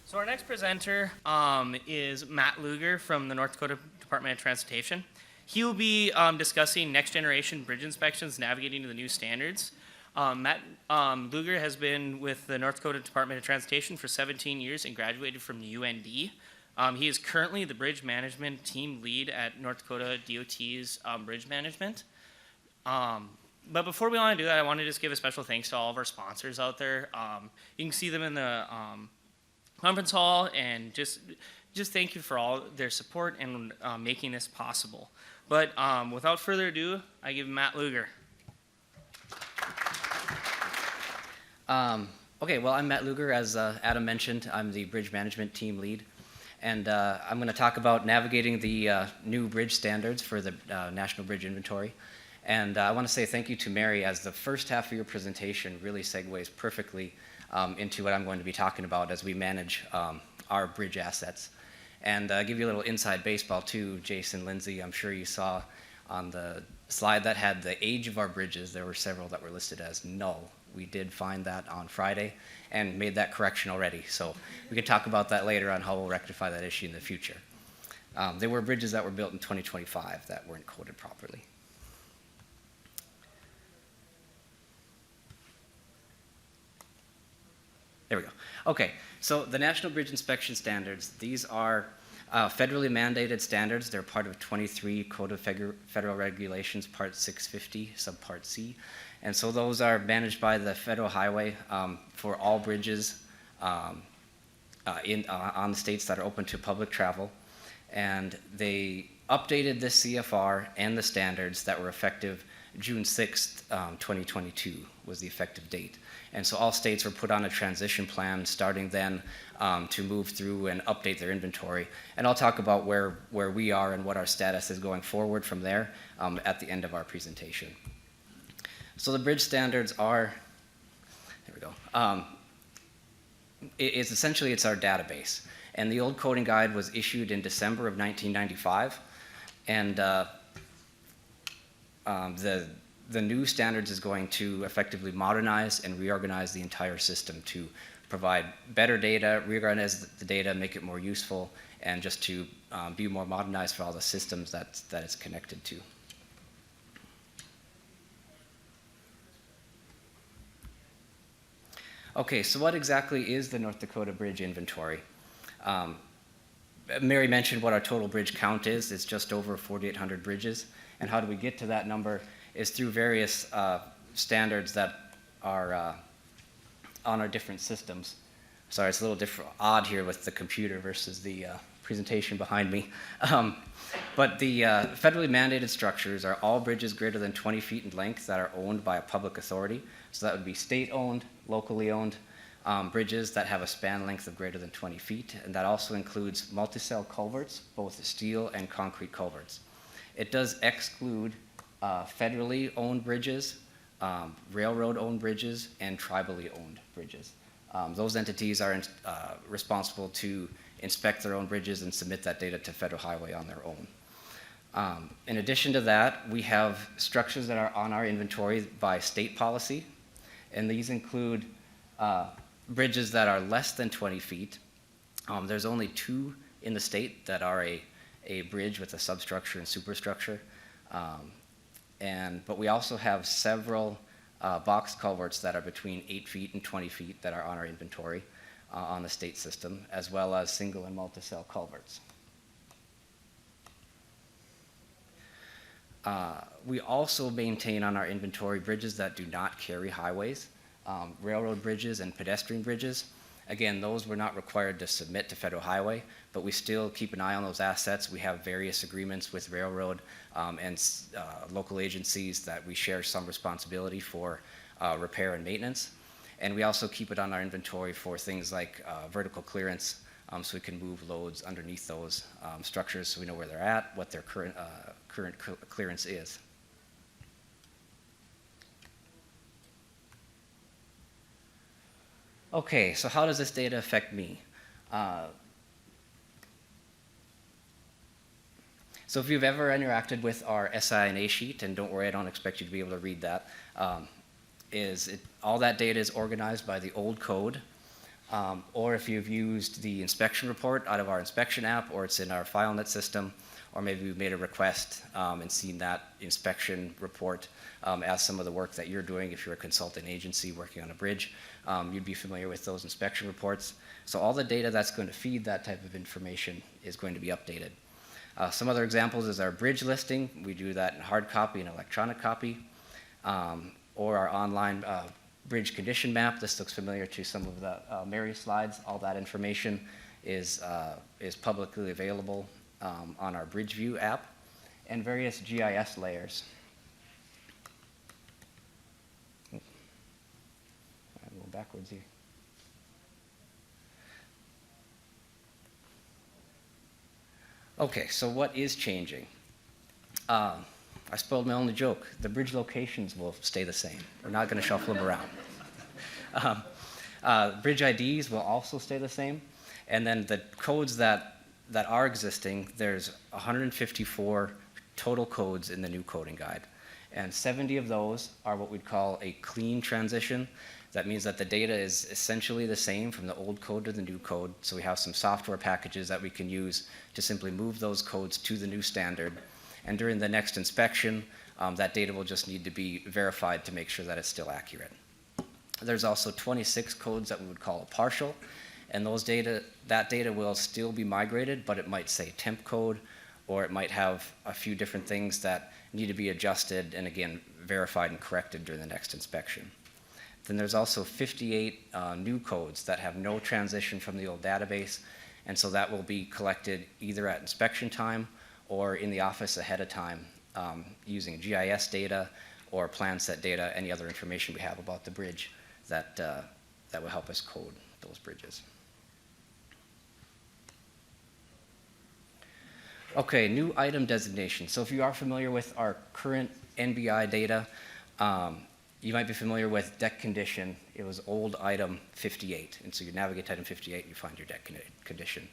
So our next presenter is Matt Luger from the North Dakota Department of Transportation. He will be discussing next generation bridge inspections, navigating to the new standards. Matt Luger has been with the North Dakota Department of Transportation for 17 years and graduated from the UND. He is currently the bridge management team lead at North Dakota DOT's bridge management. But before we want to do that, I want to just give a special thanks to all of our sponsors out there. You can see them in the conference hall, and just thank you for all their support and making this possible. But without further ado, I give Matt Luger. Okay, well, I'm Matt Luger. As Adam mentioned, I'm the bridge management team lead, and I'm going to talk about navigating the new bridge standards for the National Bridge Inventory. And I want to say thank you to Mary, as the first half of your presentation really segues perfectly into what I'm going to be talking about as we manage our bridge assets. And give you a little inside baseball too, Jason, Lindsay, I'm sure you saw on the slide that had the age of our bridges, there were several that were listed as null. We did find that on Friday and made that correction already. So we can talk about that later on how we'll rectify that issue in the future. There were bridges that were built in 2025 that weren't coded properly. There we go. Okay, so the National Bridge Inspection Standards, these are federally mandated standards. They're part of 23 Code of Federal Regulations, Part 650, Subpart C. And so those are managed by the Federal Highway for all bridges on the states that are open to public travel. And they updated this CFR and the standards that were effective June 6th, 2022 was the effective date. And so all states were put on a transition plan starting then to move through and update their inventory. And I'll talk about where we are and what our status is going forward from there at the end of our presentation. So the bridge standards are, there we go. It's essentially, it's our database. And the old coding guide was issued in December of 1995. And the new standards is going to effectively modernize and reorganize the entire system to provide better data, reorganize the data, make it more useful, and just to be more modernized for all the systems that it's connected to. Okay, so what exactly is the North Dakota Bridge Inventory? Mary mentioned what our total bridge count is. It's just over 4,800 bridges. And how do we get to that number is through various standards that are on our different systems. Sorry, it's a little odd here with the computer versus the presentation behind me. But the federally mandated structures are all bridges greater than 20 feet in length that are owned by a public authority. So that would be state-owned, locally owned bridges that have a span length of greater than 20 feet. And that also includes multi-cell culverts, both steel and concrete culverts. It does exclude federally owned bridges, railroad-owned bridges, and tribally owned bridges. Those entities are responsible to inspect their own bridges and submit that data to Federal Highway on their own. In addition to that, we have structures that are on our inventory by state policy, and these include bridges that are less than 20 feet. There's only 2 in the state that are a bridge with a substructure and superstructure. But we also have several box culverts that are between 8 feet and 20 feet that are on our inventory on the state system, as well as single and multi-cell culverts. We also maintain on our inventory bridges that do not carry highways, railroad bridges and pedestrian bridges. Again, those were not required to submit to Federal Highway, but we still keep an eye on those assets. We have various agreements with railroad and local agencies that we share some responsibility for repair and maintenance. And we also keep it on our inventory for things like vertical clearance, so we can move loads underneath those structures so we know where they're at, what their current clearance is. Okay, so how does this data affect me? So if you've ever interacted with our SI&A sheet, and don't worry, I don't expect you to be able to read that, all that data is organized by the old code. Or if you've used the inspection report out of our inspection app, or it's in our FileNet system, or maybe we've made a request and seen that inspection report as some of the work that you're doing. If you're a consulting agency working on a bridge, you'd be familiar with those inspection reports. So all the data that's going to feed that type of information is going to be updated. Some other examples is our bridge listing. We do that in hard copy and electronic copy, or our online bridge condition map. This looks familiar to some of the Mary's slides. All that information is publicly available on our Bridge View app, and various GIS layers. I'm going backwards here. Okay, so what is changing? I spoiled my only joke. The bridge locations will stay the same. We're not going to shuffle them around. Bridge IDs will also stay the same. And then the codes that are existing, there's 154 total codes in the new coding guide. And 70 of those are what we'd call a clean transition. That means that the data is essentially the same from the old code to the new code. So we have some software packages that we can use to simply move those codes to the new standard. And during the next inspection, that data will just need to be verified to make sure that it's still accurate. There's also 26 codes that we would call a partial, and that data will still be migrated, but it might say temp code, or it might have a few different things that need to be adjusted and again verified and corrected during the next inspection. Then there's also 58 new codes that have no transition from the old database, and so that will be collected either at inspection time or in the office ahead of time using GIS data or plan set data, any other information we have about the bridge that will help us code those bridges. Okay, new item designation. So if you are familiar with our current NBI data, you might be familiar with deck condition. It was old item 58, and so you navigate to item 58 and you find your deck condition.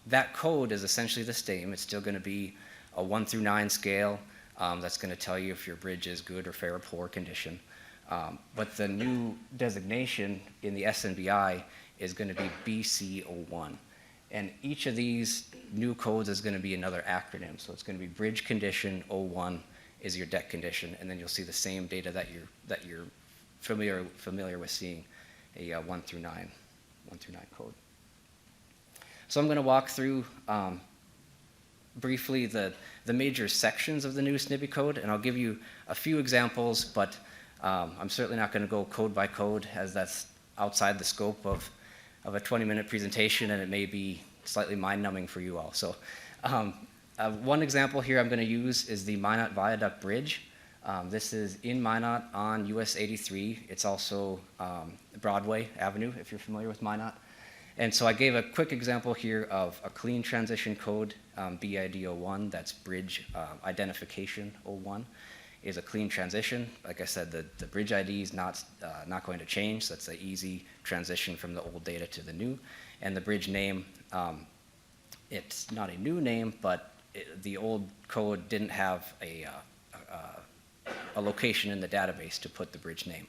That code is essentially the same. It's still going to be a 1 through 9 scale that's going to tell you if your bridge is good or fair or poor condition. But the new designation in the SNBI is going to be BC01. And each of these new codes is going to be another acronym. So it's going to be Bridge Condition 01 is your deck condition, and then you'll see the same data that you're familiar with seeing, a 1 through 9 code. So I'm going to walk through briefly the major sections of the new SNBI code, and I'll give you a few examples, but I'm certainly not going to go code by code, as that's outside the scope of a 20-minute presentation, and it may be slightly mind-numbing for you all. So one example here I'm going to use is the Minot Viaduct Bridge. This is in Minot on US 83. It's also Broadway Avenue, if you're familiar with Minot. And so I gave a quick example here of a clean transition code, BID01, that's Bridge Identification 01, is a clean transition. Like I said, the bridge ID is not going to change, so that's an easy transition from the old data to the new. And the bridge name, it's not a new name, but the old code didn't have a location in the database to put the bridge name.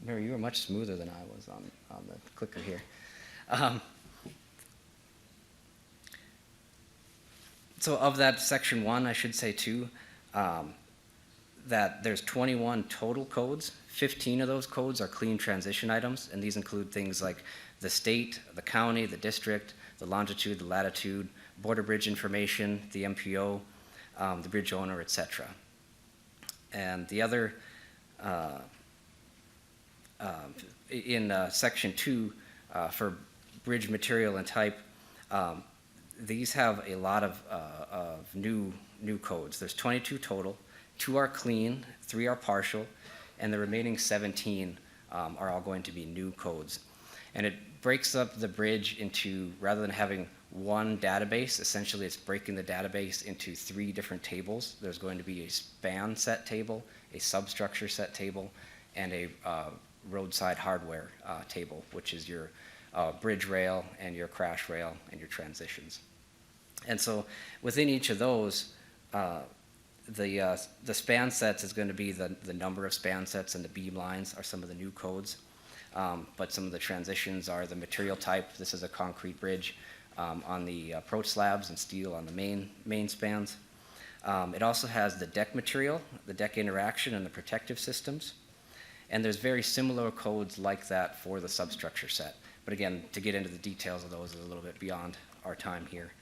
Mary, you were much smoother than I was on the clicker here. So of that section 1, I should say too, that there's 21 total codes. 15 of those codes are clean transition items, and these include things like the state, the county, the district, the longitude, the latitude, border bridge information, the MPO, the bridge owner, etc. And the other in section 2 for bridge material and type, these have a lot of new codes. There's 22 total. 2 are clean, 3 are partial, and the remaining 17 are all going to be new codes. And it breaks up the bridge into, rather than having one database, essentially it's breaking the database into 3 different tables. There's going to be a span set table, a substructure set table, and a roadside hardware table, which is your bridge rail and your crash rail and your transitions. And so within each of those, the span sets is going to be the number of span sets, and the beam lines are some of the new codes. But some of the transitions are the material type. This is a concrete bridge on the approach slabs, and steel on the main spans. It also has the deck material, the deck interaction, and the protective systems. And there's very similar codes like that for the substructure set. But again, to get into the details of those is a little bit beyond our time here.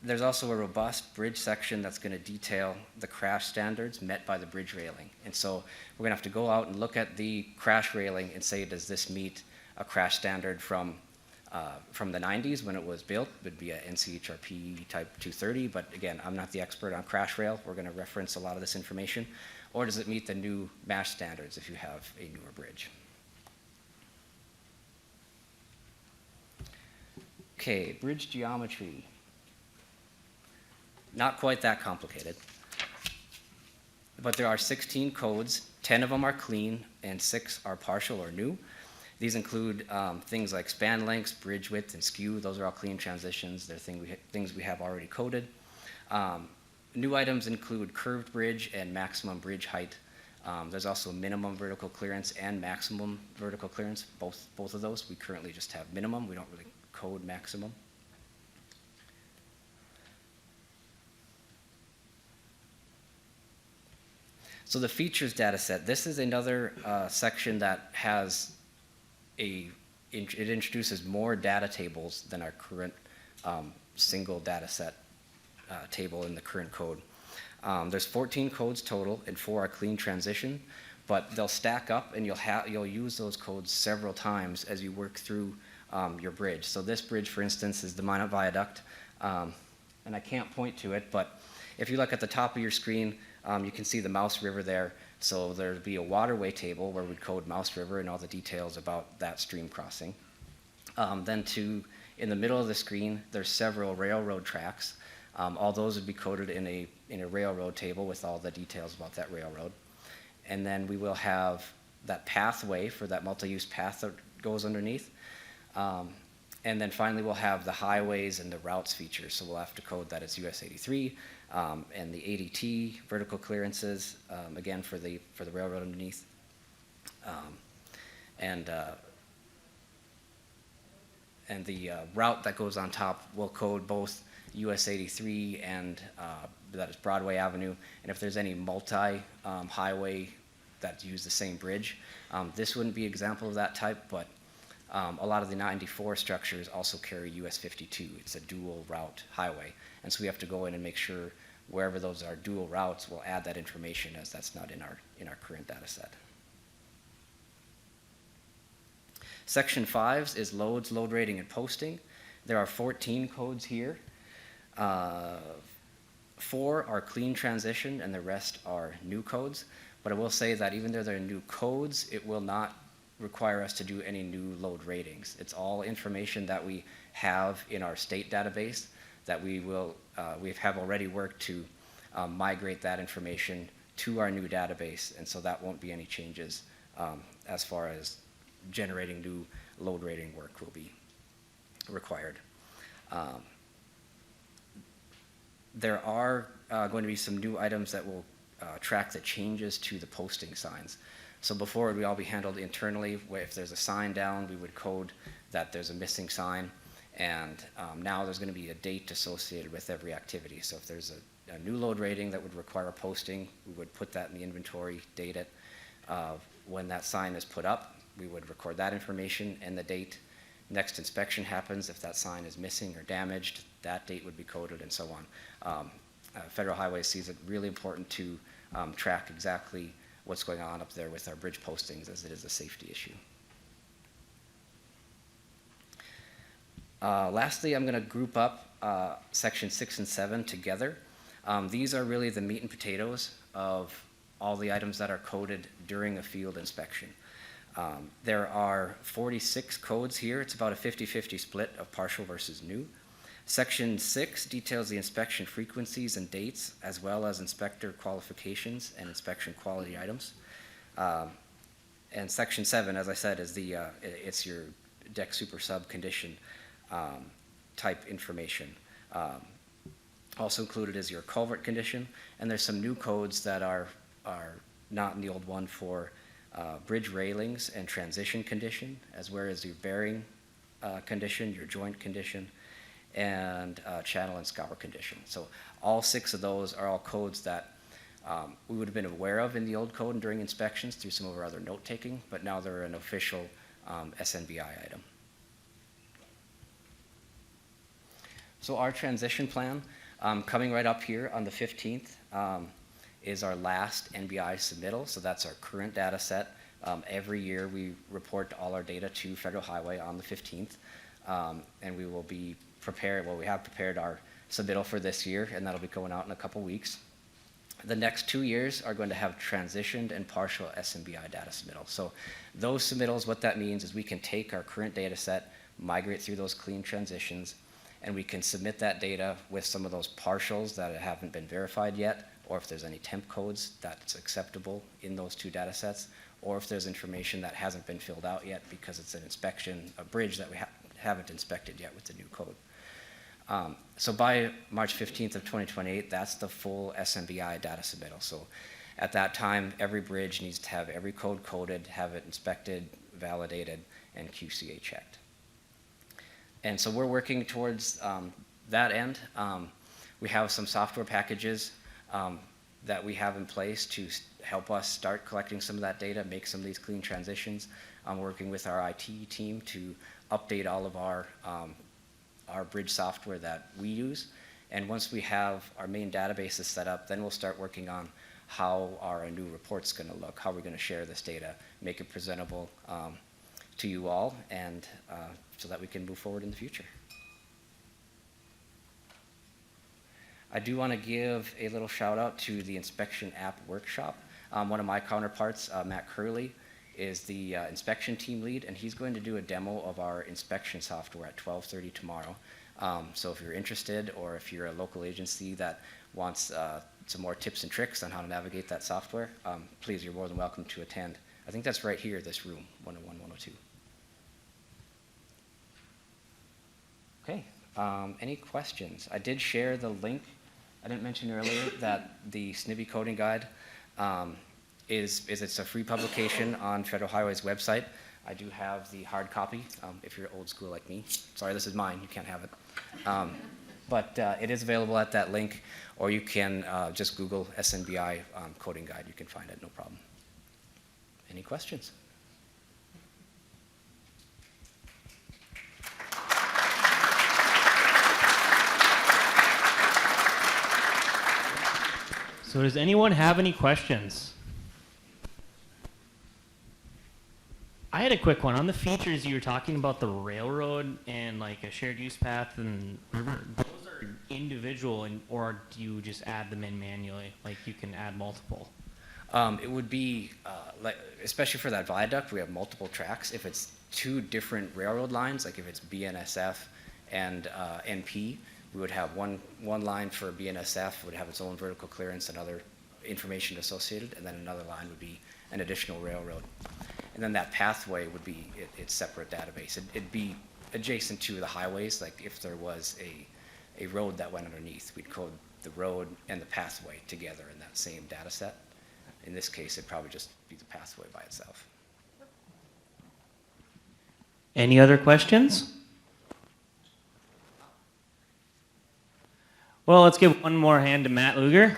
There's also a robust bridge section that's going to detail the crash standards met by the bridge railing. And so we're going to have to go out and look at the crash railing and say, does this meet a crash standard from the 90s when it was built? It would be a NCHRP type 230, but again, I'm not the expert on crash rail. We're going to reference a lot of this information. Or does it meet the new MASH standards if you have a newer bridge? Okay, bridge geometry. Not quite that complicated, but there are 16 codes. 10 of them are clean, and 6 are partial or new. These include things like span lengths, bridge width, and skew. Those are all clean transitions. They're things we have already coded. New items include curved bridge and maximum bridge height. There's also minimum vertical clearance and maximum vertical clearance, both of those. We currently just have minimum. We don't really code maximum. So the features data set, this is another section that has it introduces more data tables than our current single data set table in the current code. There's 14 codes total, and 4 are clean transition, but they'll stack up, and you'll use those codes several times as you work through your bridge. So this bridge, for instance, is the Minot Viaduct, and I can't point to it, but if you look at the top of your screen, you can see the Mouse River there. So there'd be a waterway table where we'd code Mouse River and all the details about that stream crossing. Then in the middle of the screen, there's several railroad tracks. All those would be coded in a railroad table with all the details about that railroad. And then we will have that pathway for that multi-use path that goes underneath. And then finally, we'll have the highways and the routes features. So we'll have to code that as US 83 and the ADT vertical clearances, again, for the railroad underneath. And the route that goes on top will code both US 83 and that is Broadway Avenue. And if there's any multi-highway that use the same bridge, this wouldn't be an example of that type, but a lot of the 94 structures also carry US 52. It's a dual route highway. And so we have to go in and make sure wherever those are dual routes, we'll add that information, as that's not in our current data set. Section 5 is loads, load rating, and posting. There are 14 codes here. 4 are clean transition, and the rest are new codes. But I will say that even though they're new codes, it will not require us to do any new load ratings. It's all information that we have in our state database that we have already worked to migrate that information to our new database, and so that won't be any changes as far as generating new load rating work will be required. There are going to be some new items that will track the changes to the posting signs. So before, it would all be handled internally. If there's a sign down, we would code that there's a missing sign. And now there's going to be a date associated with every activity. So if there's a new load rating that would require a posting, we would put that in the inventory, date it. When that sign is put up, we would record that information and the date. Next inspection happens. If that sign is missing or damaged, that date would be coded, and so on. Federal Highways sees it really important to track exactly what's going on up there with our bridge postings, as it is a safety issue. Lastly, I'm going to group up section 6 and 7 together. These are really the meat and potatoes of all the items that are coded during a field inspection. There are 46 codes here. It's about a 50-50 split of partial versus new. Section 6 details the inspection frequencies and dates, as well as inspector qualifications and inspection quality items. And Section 7, as I said, is it's your deck super sub condition type information. Also included is your culvert condition, and there's some new codes that are not in the old one for bridge railings and transition condition, as well as your bearing condition, your joint condition, and channel and scour condition. So all 6 of those are all codes that we would have been aware of in the old code and during inspections through some of our other note-taking, but now they're an official SNBI item. So our transition plan, coming right up here on the 15th, is our last NBI submittal. So that's our current data set. Every year we report all our data to Federal Highway on the 15th, and we will be prepared, well, we have prepared our submittal for this year, and that'll be going out in a couple weeks. The next 2 years are going to have transitioned and partial SNBI data submittals. So those submittals, what that means is we can take our current data set, migrate through those clean transitions, and we can submit that data with some of those partials that haven't been verified yet, or if there's any temp codes that's acceptable in those 2 data sets, or if there's information that hasn't been filled out yet because it's an inspection, a bridge that we haven't inspected yet with the new code. So by March 15th of 2028, that's the full SNBI data submittal. So at that time, every bridge needs to have every code coded, have it inspected, validated, and QCA checked. And so we're working towards that end. We have some software packages that we have in place to help us start collecting some of that data, make some of these clean transitions. I'm working with our IT team to update all of our bridge software that we use. And once we have our main databases set up, then we'll start working on how our new report's going to look, how we're going to share this data, make it presentable to you all, and so that we can move forward in the future. I do want to give a little shout out to the inspection app workshop. One of my counterparts, Matt Curley, is the inspection team lead, and he's going to do a demo of our inspection software at 12:30 tomorrow. So if you're interested, or if you're a local agency that wants some more tips and tricks on how to navigate that software, please, you're more than welcome to attend. I think that's right here, this room, 101, 102. Okay, any questions? I did share the link. I didn't mention earlier that the SNBI coding guide it's a free publication on Federal Highway's website. I do have the hard copy, if you're old school like me. Sorry, this is mine, you can't have it. But it is available at that link, or you can just Google SNBI coding guide. You can find it, no problem. Any questions? So does anyone have any questions? I had a quick one. On the features, you were talking about the railroad and like a shared use path and river. Those are individual, or do you just add them in manually? Like you can add multiple? It would be, like, especially for that viaduct, we have multiple tracks. If it's 2 different railroad lines, like if it's BNSF and NP, we would have one line for BNSF, would have its own vertical clearance and other information associated, and then another line would be an additional railroad. And then that pathway would be its separate database. It'd be adjacent to the highways, like if there was a road that went underneath, we'd code the road and the pathway together in that same data set. In this case, it'd probably just be the pathway by itself. Any other questions? Well, let's give one more hand to Matt Luger.